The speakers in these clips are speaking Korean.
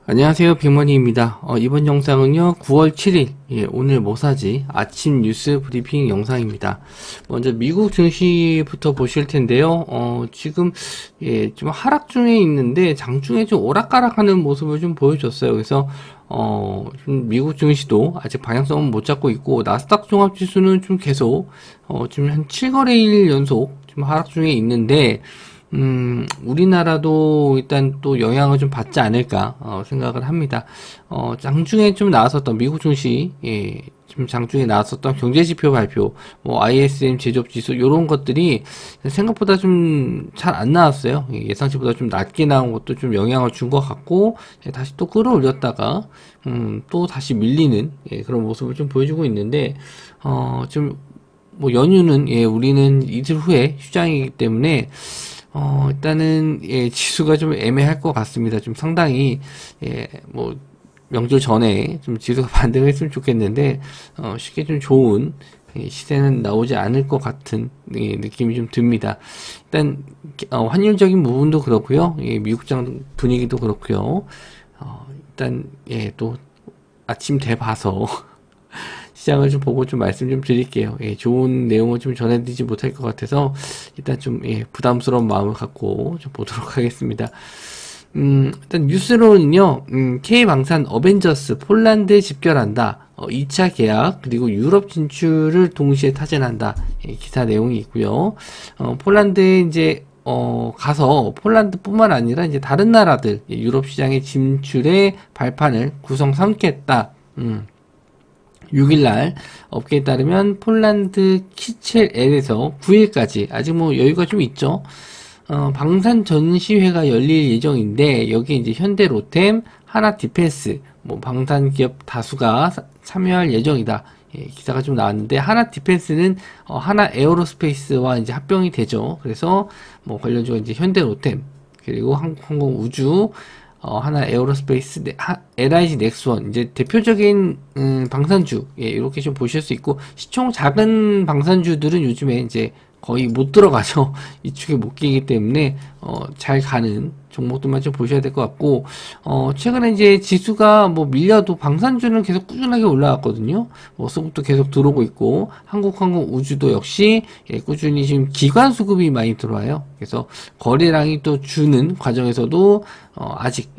안녕하세요, 빅머니입니다. 이번 영상은요, 9월 7일, 오늘 뭐 사지? 아침 뉴스 브리핑 영상입니다. 먼저 미국 증시부터 보실 텐데요. 지금, 좀 하락 중에 있는데, 장중에 좀 오락가락하는 모습을 좀 보여줬어요. 그래서, 좀 미국 증시도 아직 방향성은 못 잡고 있고, 나스닥 종합지수는 좀 계속, 지금 한 7거래일 연속 좀 하락 중에 있는데, 우리나라도 일단 또 영향을 좀 받지 않을까, 생각을 합니다. 장중에 좀 나왔었던 미국 증시, 지금 장중에 나왔었던 경제지표 발표, 뭐, ISM 제조업지수, 요런 것들이 생각보다 좀 잘 안 나왔어요. 예상치보다 좀 낮게 나온 것도 좀 영향을 준 것 같고, 다시 또 끌어올렸다가, 또 다시 밀리는, 그런 모습을 좀 보여주고 있는데, 좀, 뭐, 연휴는, 우리는 이틀 후에 휴장이기 때문에, 일단은, 지수가 좀 애매할 것 같습니다. 좀 상당히, 뭐, 명절 전에 좀 지수가 반등했으면 좋겠는데, 쉽게 좀 좋은, 시세는 나오지 않을 것 같은, 느낌이 좀 듭니다. 일단, 환율적인 부분도 그렇고요. 미국장 분위기도 그렇고요. 일단, 또, 아침 돼 봐서, 시장을 좀 보고 좀 말씀 좀 드릴게요. 좋은 내용을 좀 전해드리지 못할 것 같아서 일단 좀 부담스러운 마음을 갖고 좀 보도록 하겠습니다. 일단 뉴스로는요, K방산 어벤져스 폴란드에 집결한다. 2차 계약 그리고 유럽 진출을 동시에 타진한다. 기사 내용이 있고요. 폴란드에 이제 가서 폴란드뿐만 아니라 이제 다른 나라들 유럽 시장의 진출의 발판을 구성 삼겠다. 6일날 업계에 따르면 폴란드 키첼엘에서 9일까지 아직 뭐 여유가 좀 있죠. 방산 전시회가 열릴 예정인데 여기 이제 현대 로템, 하나 디펜스, 뭐 방산 기업 다수가 참여할 예정이다. 기사가 좀 나왔는데 하나 디펜스는 하나 에어로스페이스와 이제 합병이 되죠. 그래서 뭐 관련주가 이제 현대 로템 그리고 항공 우주 하나 에어로스페이스, LIG 넥스원, 이제 대표적인, 방산주, 이렇게 좀 보실 수 있고, 시총 작은 방산주들은 요즘에 이제 거의 못 들어가죠. 이 축에 못 끼기 때문에, 잘 가는 종목들만 좀 보셔야 될 것 같고, 최근에 이제 지수가 뭐 밀려도 방산주는 계속 꾸준하게 올라왔거든요. 뭐 수급도 계속 들어오고 있고, 한국항공 우주도 역시, 꾸준히 지금 기관 수급이 많이 들어와요. 그래서 거래량이 또 주는 과정에서도, 아직,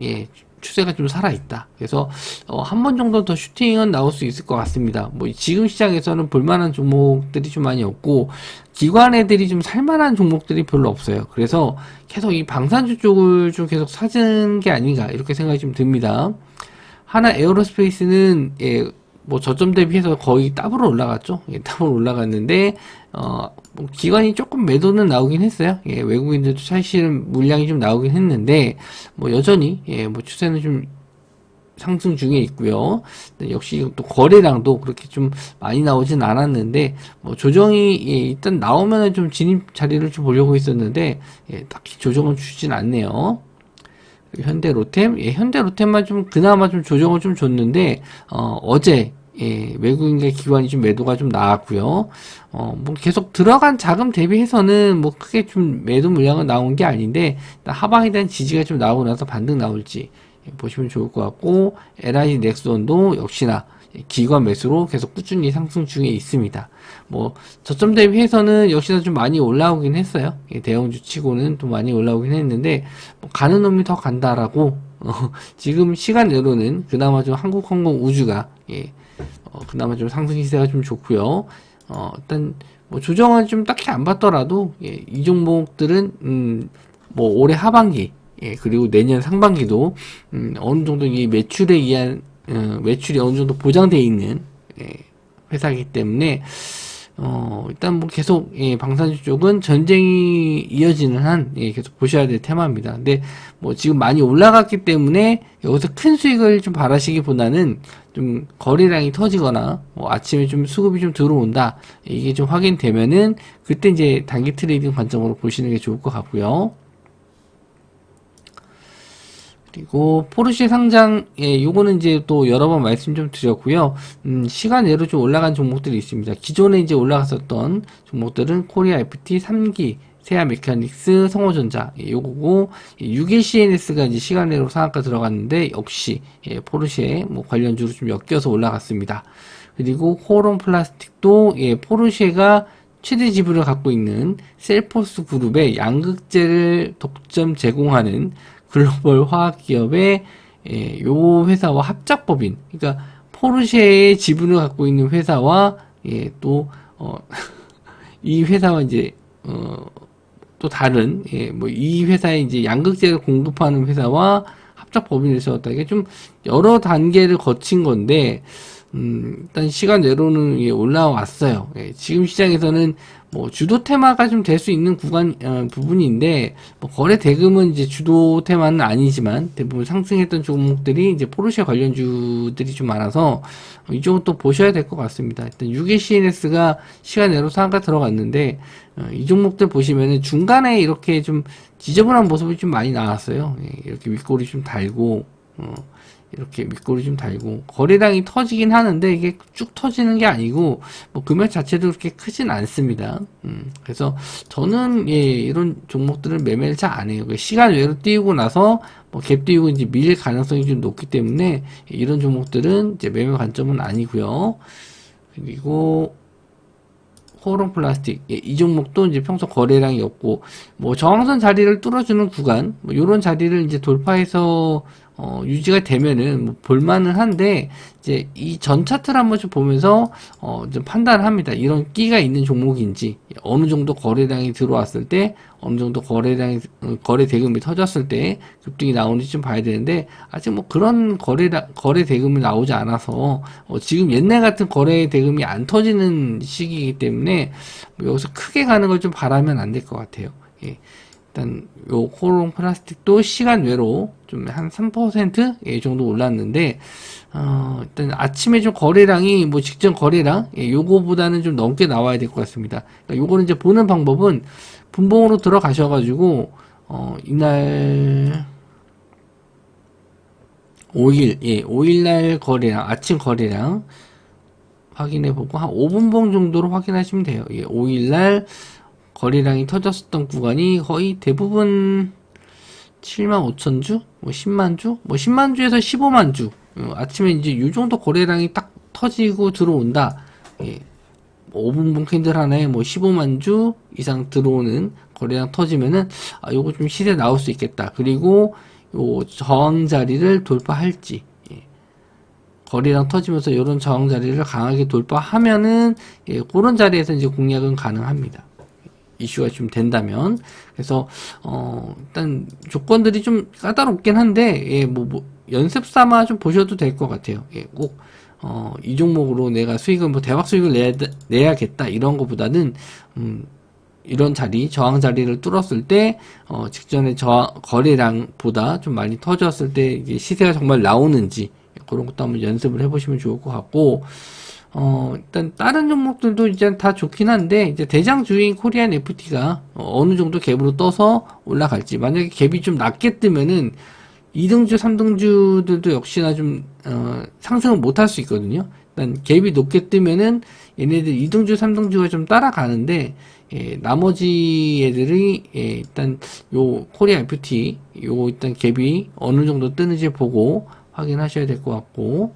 추세가 좀 살아있다. 그래서, 한 번 정도 더 슈팅은 나올 수 있을 것 같습니다. 뭐, 지금 시장에서는 볼만한 종목들이 좀 많이 없고, 기관 애들이 좀 살만한 종목들이 별로 없어요. 그래서 계속 이 방산주 쪽을 좀 계속 사는 게 아닌가, 이렇게 생각이 좀 듭니다. 하나 에어로스페이스는, 뭐 저점 대비해서 거의 더블로 올라갔죠. 더블로 올라갔는데, 뭐 기관이 조금 매도는 나오긴 했어요. 외국인들도 사실은 물량이 좀 나오긴 했는데, 뭐 여전히, 뭐 추세는 좀 상승 중에 있고요. 역시 또 거래량도 그렇게 좀 많이 나오진 않았는데, 뭐 조정이, 일단 나오면은 좀 진입 자리를 좀 보려고 했었는데, 딱히 조정은 주진 않네요. 현대 로템, 현대 로템만 좀 그나마 좀 조정을 좀 줬는데 어제 외국인과 기관이 좀 매도가 좀 나왔고요. 뭐 계속 들어간 자금 대비해서는 뭐 크게 좀 매도 물량은 나온 게 아닌데 하방에 대한 지지가 좀 나오고 나서 반등 나올지 보시면 좋을 것 같고 LIG 넥스원도 역시나 기관 매수로 계속 꾸준히 상승 중에 있습니다. 뭐 저점 대비해서는 역시나 좀 많이 올라오긴 했어요. 대형주 치고는 또 많이 올라오긴 했는데 뭐 가는 놈이 더 간다라고 지금 시간으로는 그나마 좀 한국항공 우주가 그나마 좀 상승 시세가 좀 좋고요. 일단 뭐 조정은 좀 딱히 안 받더라도 이 종목들은 뭐 올해 하반기 그리고 내년 상반기도 어느 정도 이 매출에 의한 매출이 어느 정도 보장되어 있는 회사이기 때문에 일단 뭐 계속 방산주 쪽은 전쟁이 이어지는 한 계속 보셔야 될 테마입니다. 근데 뭐 지금 많이 올라갔기 때문에 여기서 큰 수익을 좀 바라시기보다는 좀 거래량이 터지거나 뭐 아침에 좀 수급이 좀 들어온다 이게 좀 확인되면은 그때 이제 단기 트레이딩 관점으로 보시는 게 좋을 것 같고요. 그리고 포르쉐 상장, 요거는 이제 또 여러 번 말씀 좀 드렸고요. 시간 내로 좀 올라간 종목들이 있습니다. 기존에 이제 올라갔었던 종목들은 코리아 FT 3기 세아 메카닉스, 성호전자, 요거고, 6일 CNS가 이제 시간외로 상한가 들어갔는데, 역시, 포르쉐, 뭐, 관련주로 좀 엮여서 올라갔습니다. 그리고, 코오롱 플라스틱도, 포르쉐가 최대 지분을 갖고 있는 셀포스 그룹의 양극재를 독점 제공하는 글로벌 화학기업의, 요 회사와 합작법인, 그러니까, 포르쉐의 지분을 갖고 있는 회사와, 또, 이 회사와 이제, 또 다른, 뭐, 이 회사에 이제 양극재를 공급하는 회사와 합작 법인을 세웠다. 이게 좀 여러 단계를 거친 건데, 일단 시간 내로는 올라왔어요. 지금 시장에서는 뭐 주도 테마가 좀 될 수 있는 부분인데, 뭐 거래 대금은 이제 주도 테마는 아니지만 대부분 상승했던 종목들이 이제 포르쉐 관련주들이 좀 많아서 이쪽은 또 보셔야 될 것 같습니다. 일단 6일 CNS가 시간 내로 상한가 들어갔는데, 이 종목들 보시면은 중간에 이렇게 좀 지저분한 모습이 좀 많이 나왔어요. 이렇게 윗골이 좀 달고, 이렇게 밑골이 좀 달고, 거래량이 터지긴 하는데 이게 쭉 터지는 게 아니고 뭐 금액 자체도 그렇게 크진 않습니다. 그래서 저는 이런 종목들은 매매를 잘 안 해요. 시간 외로 띄우고 나서 뭐 갭 띄우고 이제 밀릴 가능성이 좀 높기 때문에 이런 종목들은 이제 매매 관점은 아니고요. 그리고 코오롱 플라스틱, 이 종목도 이제 평소 거래량이 없고, 뭐 저항선 자리를 뚫어주는 구간, 뭐 요런 자리를 이제 돌파해서 유지가 되면은 뭐 볼만은 한데, 이제 이 전 차트를 한번 좀 보면서 좀 판단을 합니다. 이런 끼가 있는 종목인지, 어느 정도 거래량이 들어왔을 때, 어느 정도 거래 대금이 터졌을 때 급등이 나오는지 좀 봐야 되는데, 아직 뭐 그런 거래 대금이 나오지 않아서 지금 옛날 같은 거래 대금이 안 터지는 시기이기 때문에 뭐 여기서 크게 가는 걸 좀 바라면 안 될 것 같아요. 일단 요 코오롱 플라스틱도 시간 외로 좀 한 3% 정도 올랐는데, 일단 아침에 좀 거래량이 뭐 직전 거래량 요거보다는 좀 넘게 나와야 될 것 같습니다. 그러니까 요거는 이제 보는 방법은 분봉으로 들어가셔가지고 이날 5일날 거래량, 아침 거래량 확인해보고 한 5분봉 정도로 확인하시면 돼요. 5일날 거래량이 터졌었던 구간이 거의 대부분 75,000주, 뭐 10만주, 뭐 10만주에서 15만주. 아침에 이제 이 정도 거래량이 딱 터지고 들어온다. 5분봉 캔들 하나에 뭐 15만주 이상 들어오는 거래량 터지면은, 요거 좀 시세 나올 수 있겠다. 그리고 요 저항 자리를 돌파할지. 거래량 터지면서 이런 저항 자리를 강하게 돌파하면은, 그런 자리에서 이제 공략은 가능합니다. 이슈가 좀 된다면. 그래서 일단 조건들이 좀 까다롭긴 한데 연습 삼아 좀 보셔도 될 것 같아요. 꼭 이 종목으로 내가 수익을 뭐 대박 수익을 내야겠다 이런 거보다는 이런 자리, 저항 자리를 뚫었을 때 직전에 거래량보다 좀 많이 터졌을 때 이게 시세가 정말 나오는지 그런 것도 한번 연습을 해보시면 좋을 것 같고, 일단 다른 종목들도 이제 다 좋긴 한데, 이제 대장주인 코리안 FT가 어느 정도 갭으로 떠서 올라갈지, 만약에 갭이 좀 낮게 뜨면은 2등주, 3등주들도 역시나 좀 상승을 못할 수 있거든요. 일단 갭이 높게 뜨면은 얘네들 2등주, 3등주가 좀 따라가는데, 나머지 애들이 일단 요 코리아 FT 요 일단 갭이 어느 정도 뜨는지 보고 확인하셔야 될 것 같고,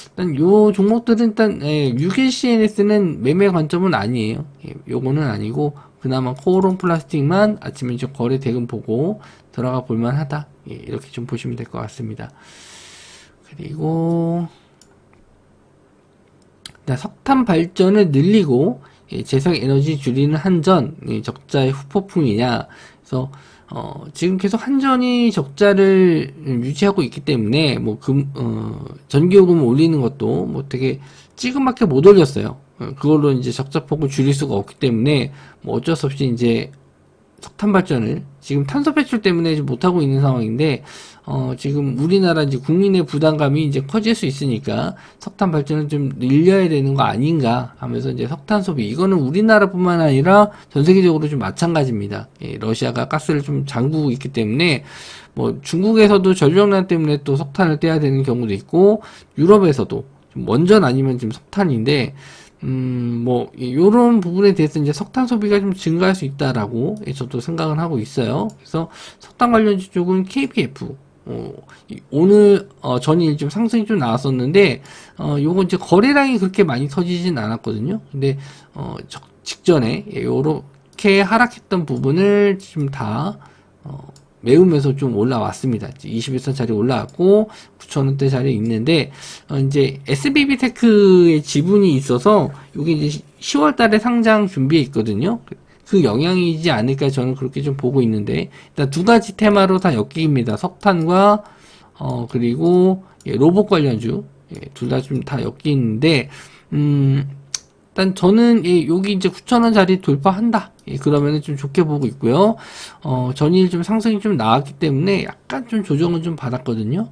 일단 요 종목들은 일단 6일 CNS는 매매 관점은 아니에요. 요거는 아니고 그나마 코오롱 플라스틱만 아침에 좀 거래 대금 보고 들어가 볼만하다. 이렇게 좀 보시면 될 것 같습니다. 그리고 석탄 발전을 늘리고 재생 에너지 줄이는 한전 적자의 후폭풍이냐. 그래서 지금 계속 한전이 적자를 유지하고 있기 때문에 전기요금 올리는 것도 뭐 되게 찌그맣게 못 올렸어요. 그걸로 이제 적자폭을 줄일 수가 없기 때문에 뭐 어쩔 수 없이 이제 석탄 발전을 지금 탄소 배출 때문에 못하고 있는 상황인데, 지금 우리나라 이제 국민의 부담감이 이제 커질 수 있으니까 석탄 발전을 좀 늘려야 되는 거 아닌가 하면서 이제 석탄 소비, 이거는 우리나라뿐만 아니라 전 세계적으로 좀 마찬가지입니다. 러시아가 가스를 좀 잠그고 있기 때문에 뭐 중국에서도 전력난 때문에 또 석탄을 떼야 되는 경우도 있고, 유럽에서도 좀 원전 아니면 지금 석탄인데, 요런 부분에 대해서 이제 석탄 소비가 좀 증가할 수 있다라고 저도 생각을 하고 있어요. 그래서 석탄 관련주 쪽은 KPF, 오늘, 전일 좀 상승이 좀 나왔었는데, 요거 이제 거래량이 그렇게 많이 터지진 않았거든요. 근데, 직전에, 요렇게 하락했던 부분을 지금 다, 메우면서 좀 올라왔습니다. 21선짜리 올라왔고 9,000원대 자리에 있는데 이제 SBB 테크의 지분이 있어서 이게 이제 10월 달에 상장 준비해 있거든요. 그 영향이지 않을까 저는 그렇게 좀 보고 있는데 일단 두 가지 테마로 다 엮입니다. 석탄과 그리고 로봇 관련주 둘 다 좀 다 엮이는데 일단 저는 여기 이제 9,000원짜리 돌파한다. 그러면은 좀 좋게 보고 있고요. 전일 좀 상승이 좀 나왔기 때문에 약간 좀 조정을 좀 받았거든요.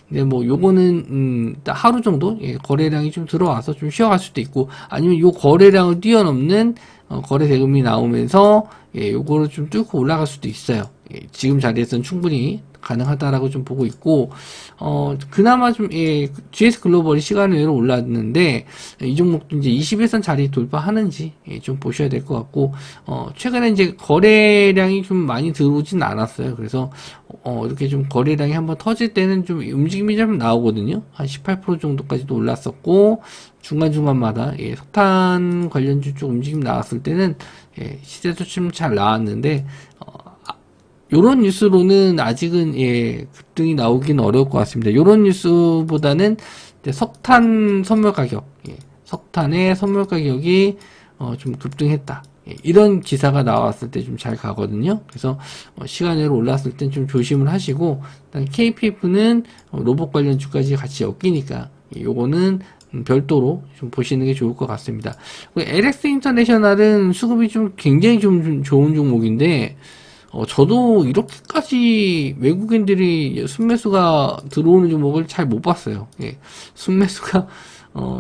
근데 뭐 요거는 하루 정도 거래량이 좀 들어와서 좀 쉬어갈 수도 있고 아니면 요 거래량을 뛰어넘는 거래 대금이 나오면서 요거를 좀 뚫고 올라갈 수도 있어요. 지금 자리에서는 충분히 가능하다라고 좀 보고 있고 그나마 좀 GS 글로벌이 시간 외로 올랐는데 이 종목도 이제 21선 자리 돌파하는지 좀 보셔야 될 것 같고 최근에 이제 거래량이 좀 많이 들어오진 않았어요. 그래서 이렇게 좀 거래량이 한번 터질 때는 좀 움직임이 좀 나오거든요. 한 18% 정도까지도 올랐었고 중간중간마다 석탄 관련주 쪽 움직임 나왔을 때는 시세도 좀 잘 나왔는데 요런 뉴스로는 아직은 급등이 나오긴 어려울 것 같습니다. 요런 뉴스보다는 이제 석탄 선물 가격, 석탄의 선물 가격이 좀 급등했다. 이런 기사가 나왔을 때 좀 잘 가거든요. 그래서 시간으로 올랐을 땐 좀 조심을 하시고 일단 KPF는 로봇 관련주까지 같이 엮이니까 요거는 별도로 좀 보시는 게 좋을 것 같습니다. LX 인터내셔널은 수급이 좀 굉장히 좀 좋은 종목인데 저도 이렇게까지 외국인들이 순매수가 들어오는 종목을 잘 못 봤어요. 순매수가,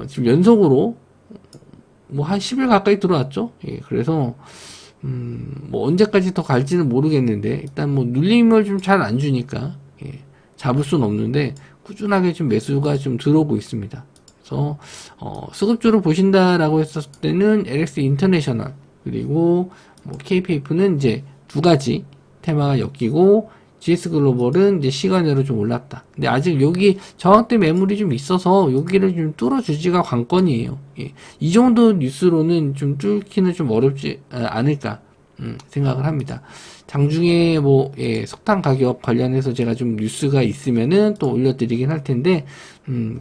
지금 연속으로, 뭐, 한 10일 가까이 들어왔죠? 그래서, 뭐, 언제까지 더 갈지는 모르겠는데, 일단 뭐, 눌림을 좀 잘 안 주니까, 잡을 수는 없는데, 꾸준하게 좀 매수가 좀 들어오고 있습니다. 그래서, 수급주로 보신다라고 했었을 때는 LX 인터내셔널, 그리고 뭐, KPF는 이제, 두 가지 테마가 엮이고 GS 글로벌은 이제 시간으로 좀 올랐다. 근데 아직 여기 저항대 매물이 좀 있어서 여기를 좀 뚫어주지가 관건이에요. 이 정도 뉴스로는 좀 뚫기는 좀 어렵지 않을까 생각을 합니다. 장중에 뭐 석탄 가격 관련해서 제가 좀 뉴스가 있으면은 또 올려드리긴 할 텐데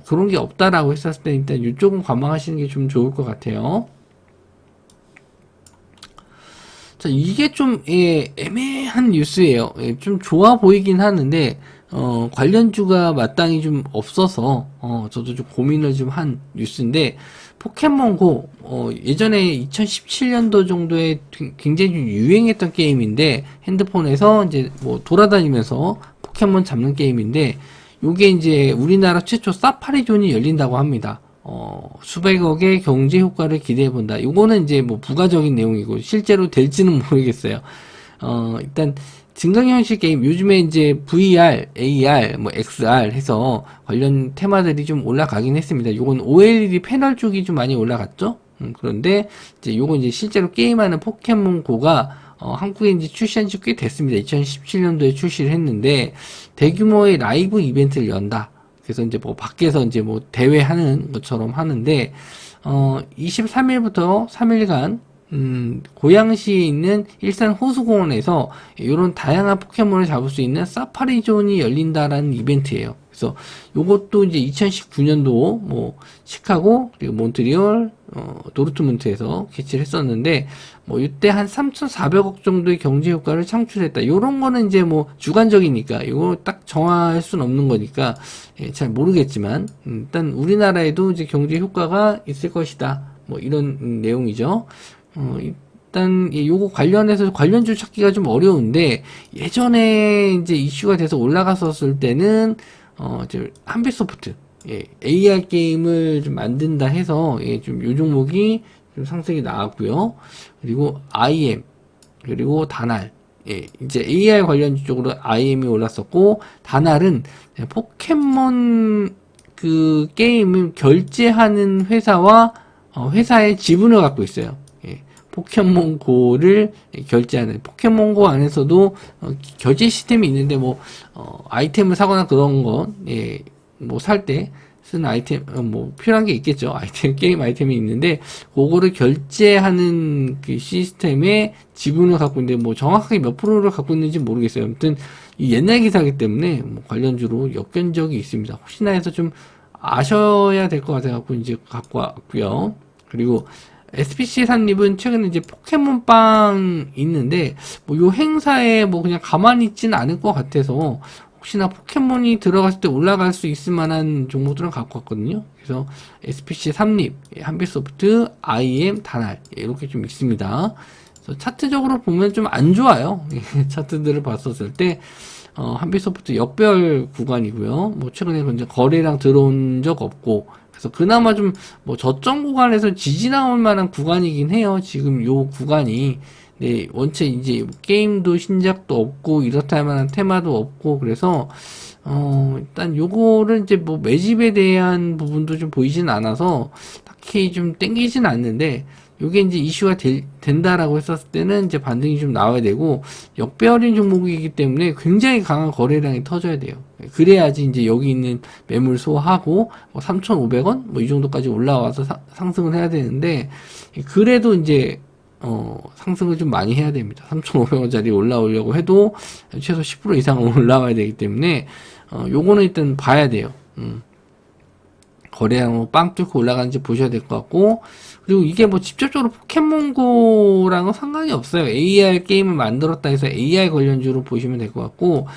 그런 게 없다라고 했었을 때 일단 이쪽은 관망하시는 게 좀 좋을 것 같아요. 자, 이게 좀, 애매한 뉴스예요. 좀 좋아 보이긴 하는데, 관련주가 마땅히 좀 없어서, 저도 좀 고민을 좀 한 뉴스인데, 포켓몬고, 예전에 2017년도 정도에 굉장히 좀 유행했던 게임인데, 핸드폰에서 이제 뭐 돌아다니면서 포켓몬 잡는 게임인데, 요게 이제 우리나라 최초 사파리존이 열린다고 합니다. 수백억의 경제 효과를 기대해 본다. 이거는 이제 뭐 부가적인 내용이고 실제로 될지는 모르겠어요. 일단 증강 형식 게임 요즘에 이제 VR, AR, 뭐 XR 해서 관련 테마들이 좀 올라가긴 했습니다. 이건 OLED 패널 쪽이 좀 많이 올라갔죠. 그런데 이제 요건 이제 실제로 게임하는 포켓몬고가 한국에 이제 출시한 지 꽤 됐습니다. 2017년도에 출시를 했는데 대규모의 라이브 이벤트를 연다. 그래서 이제 뭐 밖에서 이제 뭐 대회하는 것처럼 하는데 23일부터 3일간 고양시에 있는 일산 호수공원에서 이런 다양한 포켓몬을 잡을 수 있는 사파리존이 열린다라는 이벤트예요. 그래서 요것도 이제 2019년도 뭐 시카고 그리고 몬트리올 도르트문트에서 개최를 했었는데 뭐 이때 한 3,400억 정도의 경제 효과를 창출했다. 요런 거는 이제 뭐 주관적이니까 이거 딱 정할 수는 없는 거니까 잘 모르겠지만 일단 우리나라에도 이제 경제 효과가 있을 것이다. 뭐 이런 내용이죠. 일단 요거 관련해서 관련주 찾기가 좀 어려운데 예전에 이제 이슈가 돼서 올라갔었을 때는 이제 한빛소프트 AR 게임을 좀 만든다 해서 좀 요 종목이 좀 상승이 나왔고요. 그리고 IM 그리고 다날 이제 AR 관련 쪽으로 IM이 올랐었고 다날은 포켓몬 그 게임을 결제하는 회사와 회사의 지분을 갖고 있어요. 예, 포켓몬고를 결제하는 포켓몬고 안에서도 결제 시스템이 있는데 뭐 아이템을 사거나 그런 건 예, 뭐 살 때 쓰는 아이템 뭐 필요한 게 있겠죠. 아이템 게임 아이템이 있는데 그거를 결제하는 그 시스템의 지분을 갖고 있는데 뭐 정확하게 몇 프로를 갖고 있는지 모르겠어요. 아무튼 이 옛날 기사이기 때문에 뭐 관련주로 엮인 적이 있습니다. 혹시나 해서 좀 아셔야 될 것 같아갖고 이제 갖고 왔고요. 그리고 SPC 산립은 최근에 이제 포켓몬빵 있는데 뭐 요 행사에 뭐 그냥 가만히 있지는 않을 것 같아서 혹시나 포켓몬이 들어갔을 때 올라갈 수 있을 만한 종목들은 갖고 왔거든요. 그래서 SPC 삼립, 한빛소프트, IM, 단알 이렇게 좀 있습니다. 그래서 차트적으로 보면 좀 안 좋아요. 차트들을 봤었을 때 한빛소프트 역별 구간이고요. 뭐 최근에 이제 거래량 들어온 적 없고 그래서 그나마 좀 뭐 저점 구간에서 지지 나올 만한 구간이긴 해요. 지금 요 구간이 네, 원체 이제 게임도 신작도 없고 이렇다 할 만한 테마도 없고 그래서 일단 요거를 이제 뭐 매집에 대한 부분도 좀 보이진 않아서 딱히 좀 땡기진 않는데 요게 이제 이슈가 된다라고 했었을 때는 이제 반등이 좀 나와야 되고 역배열인 종목이기 때문에 굉장히 강한 거래량이 터져야 돼요. 그래야지 이제 여기 있는 매물 소화하고 뭐 3,500원 뭐 이 정도까지 올라와서 상승을 해야 되는데 그래도 이제 상승을 좀 많이 해야 됩니다. 3,500원짜리 올라오려고 해도 최소 10% 이상은 올라와야 되기 때문에 요거는 일단 봐야 돼요. 거래량으로 빵 뚫고 올라가는지 보셔야 될 것 같고 그리고 이게 뭐 직접적으로 포켓몬고랑은 상관이 없어요. AR 게임을 만들었다 해서 AR 관련주로 보시면 될 것 같고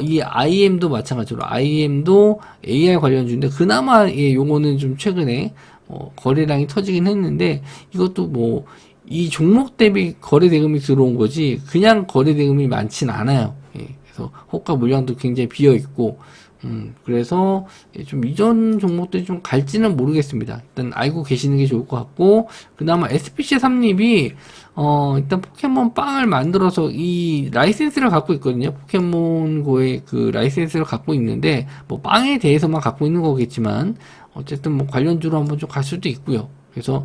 이 IM도 마찬가지로 IM도 AR 관련주인데 그나마 요거는 좀 최근에 거래량이 터지긴 했는데 이것도 뭐 이 종목 대비 거래 대금이 들어온 거지 그냥 거래 대금이 많진 않아요. 예, 그래서 호가 물량도 굉장히 비어 있고 그래서 좀 이전 종목들이 좀 갈지는 모르겠습니다. 일단 알고 계시는 게 좋을 것 같고 그나마 SPC 삼립이 일단 포켓몬 빵을 만들어서 이 라이센스를 갖고 있거든요. 포켓몬고의 그 라이센스를 갖고 있는데 뭐 빵에 대해서만 갖고 있는 거겠지만 어쨌든 뭐 관련주로 한번 좀 갈 수도 있고요. 그래서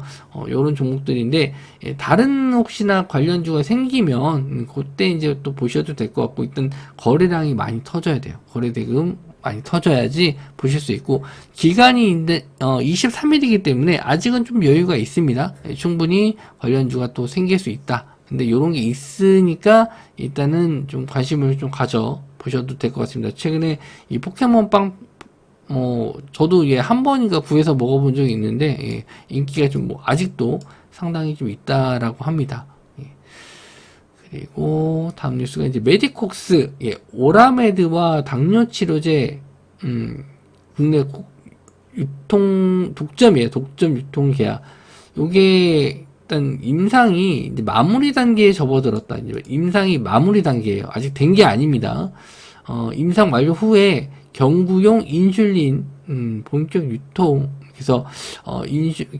요런 종목들인데 다른 혹시나 관련주가 생기면 그때 이제 또 보셔도 될 것 같고 일단 거래량이 많이 터져야 돼요. 거래 대금 많이 터져야지 보실 수 있고 기간이 23일이기 때문에 아직은 좀 여유가 있습니다. 충분히 관련주가 또 생길 수 있다. 근데 요런 게 있으니까 일단은 좀 관심을 좀 가져 보셔도 될 것 같습니다. 최근에 이 포켓몬빵 저도 한 번인가 구해서 먹어본 적이 있는데, 예, 인기가 좀 아직도 상당히 좀 있다라고 합니다. 예. 그리고 다음 뉴스가 이제 메디콕스, 예, 오라메드와 당뇨치료제, 국내 독점이에요. 독점 유통 계약. 요게 일단 임상이 이제 마무리 단계에 접어들었다. 이제 임상이 마무리 단계예요. 아직 된 게 아닙니다. 임상 완료 후에 경구용 인슐린 본격 유통 그래서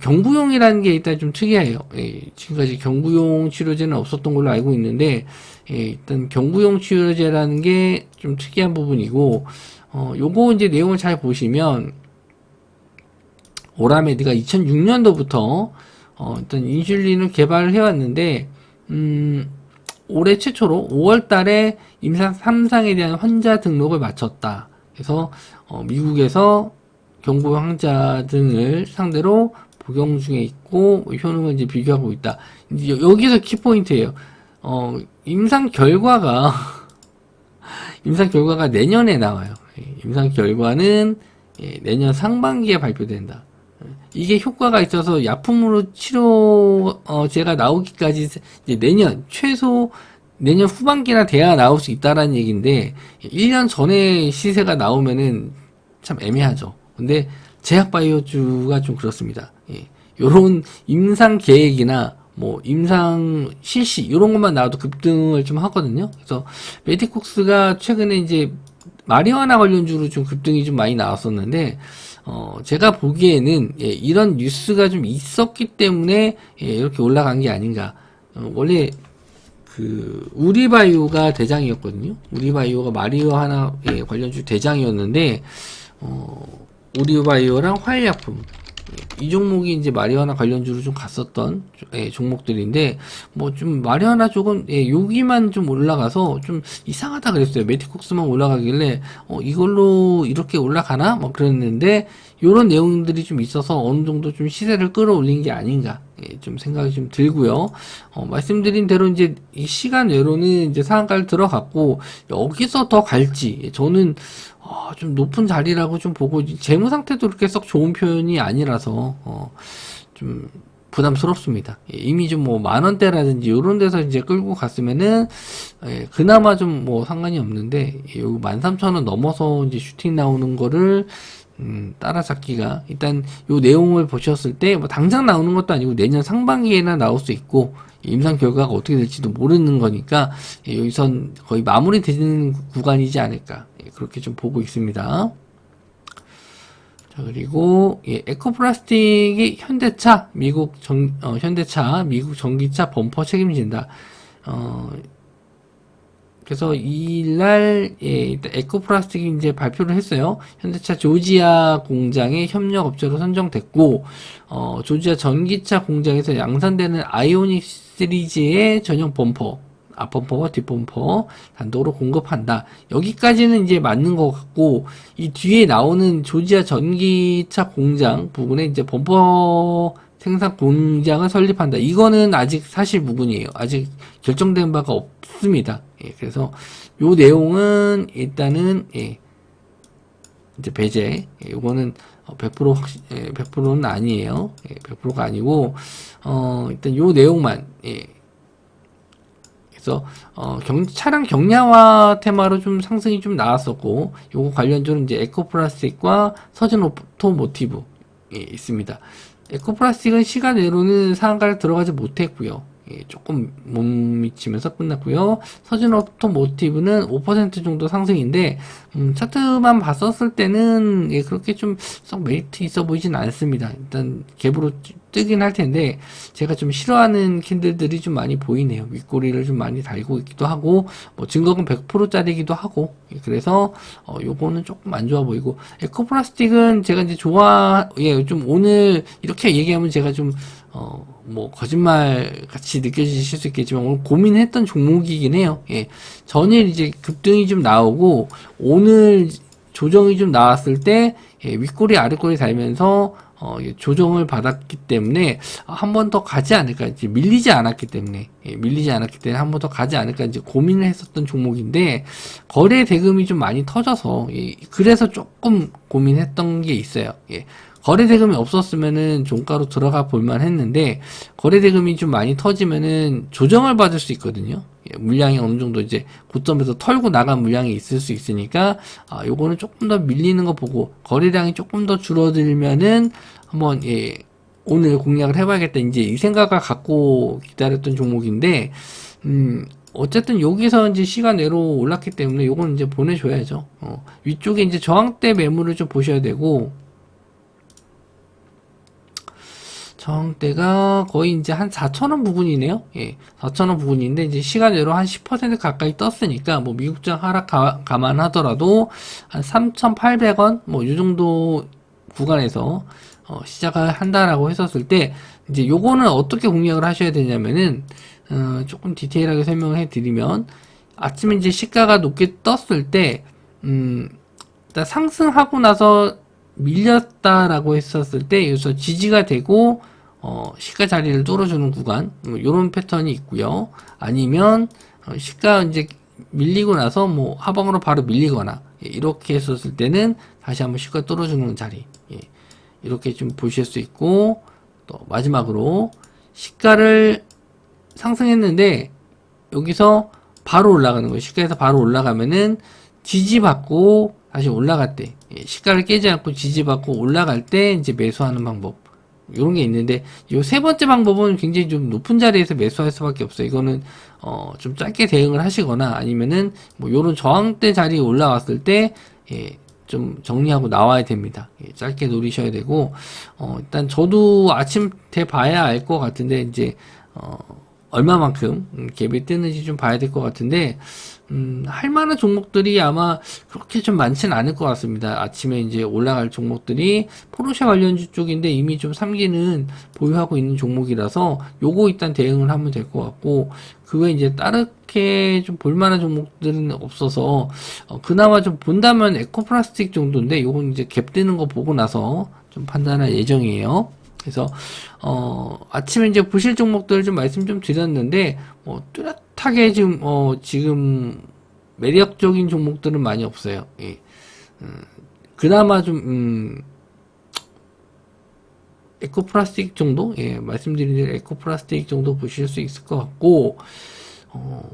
경구용이라는 게 일단 좀 특이해요. 예, 지금까지 경구용 치료제는 없었던 걸로 알고 있는데 일단 경구용 치료제라는 게 좀 특이한 부분이고 요거 이제 내용을 잘 보시면 오라메디가 2006년도부터 일단 인슐린을 개발을 해왔는데 올해 최초로 5월 달에 임상 3상에 대한 환자 등록을 마쳤다. 그래서 미국에서 경구 환자 등을 상대로 복용 중에 있고 효능을 이제 비교하고 있다. 이제 여기서 키포인트예요. 임상 결과가 내년에 나와요. 임상 결과는 내년 상반기에 발표된다. 이게 효과가 있어서 약품으로 치료제가 나오기까지 이제 최소 내년 후반기나 돼야 나올 수 있다라는 얘기인데 1년 전에 시세가 나오면은 참 애매하죠. 근데 제약바이오주가 좀 그렇습니다. 예. 요런 임상 계획이나 뭐 임상 실시 이런 것만 나와도 급등을 좀 하거든요. 그래서 메디콕스가 최근에 이제 마리화나 관련주로 좀 급등이 좀 많이 나왔었는데 제가 보기에는 이런 뉴스가 좀 있었기 때문에 이렇게 올라간 게 아닌가. 원래 우리바이오가 대장이었거든요. 우리바이오가 마리화나 관련주 대장이었는데 우리바이오랑 화일약품 이 종목이 이제 마리화나 관련주로 좀 갔었던 종목들인데 뭐 좀 마리화나 쪽은 여기만 좀 올라가서 좀 이상하다 그랬어요. 메티콕스만 올라가길래 이걸로 이렇게 올라가나 뭐 그랬는데 요런 내용들이 좀 있어서 어느 정도 좀 시세를 끌어올린 게 아닌가 좀 생각이 좀 들고요. 말씀드린 대로 이제 이 시간 외로는 이제 상한가를 들어갔고 여기서 더 갈지 저는 좀 높은 자리라고 좀 보고 재무 상태도 그렇게 썩 좋은 표현이 아니라서 좀 부담스럽습니다. 이미 좀 뭐 만원대라든지 요런 데서 이제 끌고 갔으면은 그나마 좀 뭐 상관이 없는데 요 13,000원 넘어서 이제 슈팅 나오는 거를 따라잡기가 일단 요 내용을 보셨을 때 뭐 당장 나오는 것도 아니고 내년 상반기에나 나올 수 있고 임상 결과가 어떻게 될지도 모르는 거니까 여기선 거의 마무리되는 구간이지 않을까 그렇게 좀 보고 있습니다. 자, 그리고 에코플라스틱이 현대차 미국 현대차 미국 전기차 범퍼 책임진다. 그래서 이날 일단 에코플라스틱이 이제 발표를 했어요. 현대차 조지아 공장의 협력 업체로 선정됐고 조지아 전기차 공장에서 양산되는 아이오닉 시리즈의 전용 범퍼 앞범퍼와 뒷범퍼 단독으로 공급한다. 여기까지는 이제 맞는 것 같고 이 뒤에 나오는 조지아 전기차 공장 부분에 이제 범퍼 생산 공장을 설립한다. 이거는 아직 사실 무근이에요. 아직 결정된 바가 없습니다. 그래서 요 내용은 일단은 이제 배제. 요거는 100% 100%는 아니에요. 100%가 아니고 일단 요 내용만 그래서 차량 경량화 테마로 좀 상승이 좀 나왔었고 요거 관련주는 이제 에코플라스틱과 서진 오토모티브 있습니다. 에코플라스틱은 시간 외로는 상한가를 들어가지 못했고요. 조금 못 미치면서 끝났고요. 서진 오토모티브는 5% 정도 상승인데 차트만 봤었을 때는 그렇게 좀 썩 메리트 있어 보이진 않습니다. 일단 갭으로 뜨긴 할 텐데 제가 좀 싫어하는 캔들들이 좀 많이 보이네요. 윗꼬리를 좀 많이 달고 있기도 하고 뭐 증거금 100%짜리기도 하고 그래서 요거는 조금 안 좋아 보이고 에코플라스틱은 제가 이제 좀 오늘 이렇게 얘기하면 제가 좀 뭐 거짓말 같이 느껴지실 수 있겠지만 오늘 고민했던 종목이긴 해요. 전일 이제 급등이 좀 나오고 오늘 조정이 좀 나왔을 때 윗꼬리 아랫꼬리 달면서 조정을 받았기 때문에 한 번 더 가지 않을까 이제 밀리지 않았기 때문에 한 번 더 가지 않을까 이제 고민을 했었던 종목인데 거래 대금이 좀 많이 터져서 그래서 조금 고민했던 게 있어요. 거래 대금이 없었으면은 종가로 들어가 볼만 했는데 거래 대금이 좀 많이 터지면은 조정을 받을 수 있거든요. 물량이 어느 정도 이제 고점에서 털고 나간 물량이 있을 수 있으니까 요거는 조금 더 밀리는 거 보고 거래량이 조금 더 줄어들면은 한번 오늘 공략을 해봐야겠다 이제 이 생각을 갖고 기다렸던 종목인데 어쨌든 여기서 이제 시간 내로 올랐기 때문에 요건 이제 보내줘야죠. 위쪽에 이제 저항대 매물을 좀 보셔야 되고 저항대가 거의 이제 한 4,000원 부근이네요. 4,000원 부근인데 이제 시간외로 한 10% 가까이 떴으니까 뭐 미국장 하락 감안하더라도 한 3,800원 뭐 이 정도 구간에서 시작을 한다라고 했었을 때 이제 요거는 어떻게 공략을 하셔야 되냐면은 조금 디테일하게 설명을 해드리면 아침에 이제 시가가 높게 떴을 때 일단 상승하고 나서 밀렸다라고 했었을 때 여기서 지지가 되고 시가 자리를 뚫어주는 구간 이런 패턴이 있고요. 아니면 시가 이제 밀리고 나서 뭐 하방으로 바로 밀리거나 이렇게 했었을 때는 다시 한번 시가 뚫어주는 자리 이렇게 좀 보실 수 있고 또 마지막으로 시가를 상승했는데 여기서 바로 올라가는 거예요. 시가에서 바로 올라가면은 지지받고 다시 올라갈 때 시가를 깨지 않고 지지받고 올라갈 때 이제 매수하는 방법 이런 게 있는데 요 세 번째 방법은 굉장히 좀 높은 자리에서 매수할 수밖에 없어요. 이거는 좀 짧게 대응을 하시거나 아니면은 뭐 요런 저항대 자리에 올라왔을 때 좀 정리하고 나와야 됩니다. 짧게 노리셔야 되고 일단 저도 아침 돼 봐야 알 것 같은데 이제 얼마만큼 갭이 뜨는지 좀 봐야 될 것 같은데, 할 만한 종목들이 아마 그렇게 좀 많지는 않을 것 같습니다. 아침에 이제 올라갈 종목들이 포르쉐 관련주 쪽인데 이미 좀 삼기는 보유하고 있는 종목이라서 요거 일단 대응을 하면 될 것 같고, 그 외에 이제 다르게 좀 볼만한 종목들은 없어서, 그나마 좀 본다면 에코플라스틱 정도인데, 요건 이제 갭 뜨는 거 보고 나서 좀 판단할 예정이에요. 그래서 아침에 이제 보실 종목들 좀 말씀 좀 드렸는데 뚜렷하게 지금 매력적인 종목들은 많이 없어요. 예. 그나마 좀 에코플라스틱 정도, 예, 말씀드린 대로 에코플라스틱 정도 보실 수 있을 것 같고,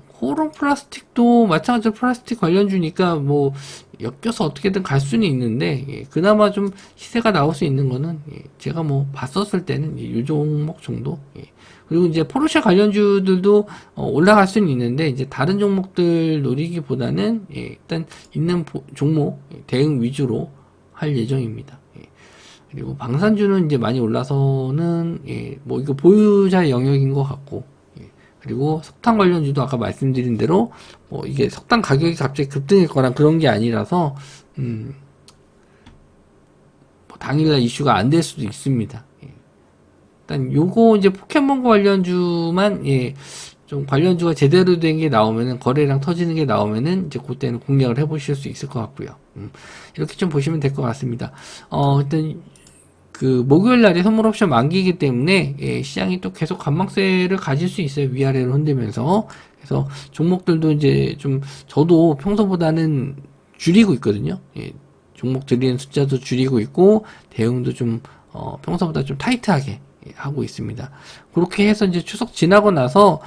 코론 플라스틱도 마찬가지로 플라스틱 관련주니까 뭐 엮여서 어떻게든 갈 수는 있는데, 예, 그나마 좀 시세가 나올 수 있는 거는, 예, 제가 뭐 봤었을 때는 이 종목 정도. 예. 그리고 이제 포르쉐 관련주들도 올라갈 수는 있는데, 이제 다른 종목들 노리기보다는, 예, 일단 있는 종목 대응 위주로 할 예정입니다. 예. 그리고 방산주는 이제 많이 올라서는, 예, 뭐 이거 보유자 영역인 것 같고, 그리고 석탄 관련주도 아까 말씀드린 대로 뭐 이게 석탄 가격이 갑자기 급등했거나 그런 게 아니라서 뭐 당일날 이슈가 안 될 수도 있습니다. 예. 일단 요거 이제 포켓몬고 관련주만, 예, 좀 관련주가 제대로 된 게 나오면은, 거래량 터지는 게 나오면은 이제 그때는 공략을 해보실 수 있을 것 같고요. 이렇게 좀 보시면 될 것 같습니다. 일단 그 목요일 날에 선물 옵션 만기이기 때문에, 예, 시장이 또 계속 관망세를 가질 수 있어요. 위아래로 흔들면서. 그래서 종목들도 이제 좀 저도 평소보다는 줄이고 있거든요. 예, 종목 들이는 숫자도 줄이고 있고 대응도 좀 평소보다 좀 타이트하게, 예, 하고 있습니다. 그렇게 해서 이제 추석 지나고 나서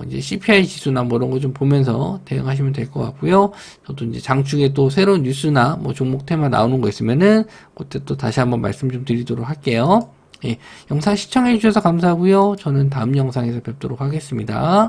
이제 CPI 지수나 뭐 이런 거 좀 보면서 대응하시면 될 것 같고요. 저도 이제 장중에 또 새로운 뉴스나 뭐 종목 테마 나오는 거 있으면은 그때 또 다시 한번 말씀 좀 드리도록 할게요. 예, 영상 시청해 주셔서 감사하고요. 저는 다음 영상에서 뵙도록 하겠습니다.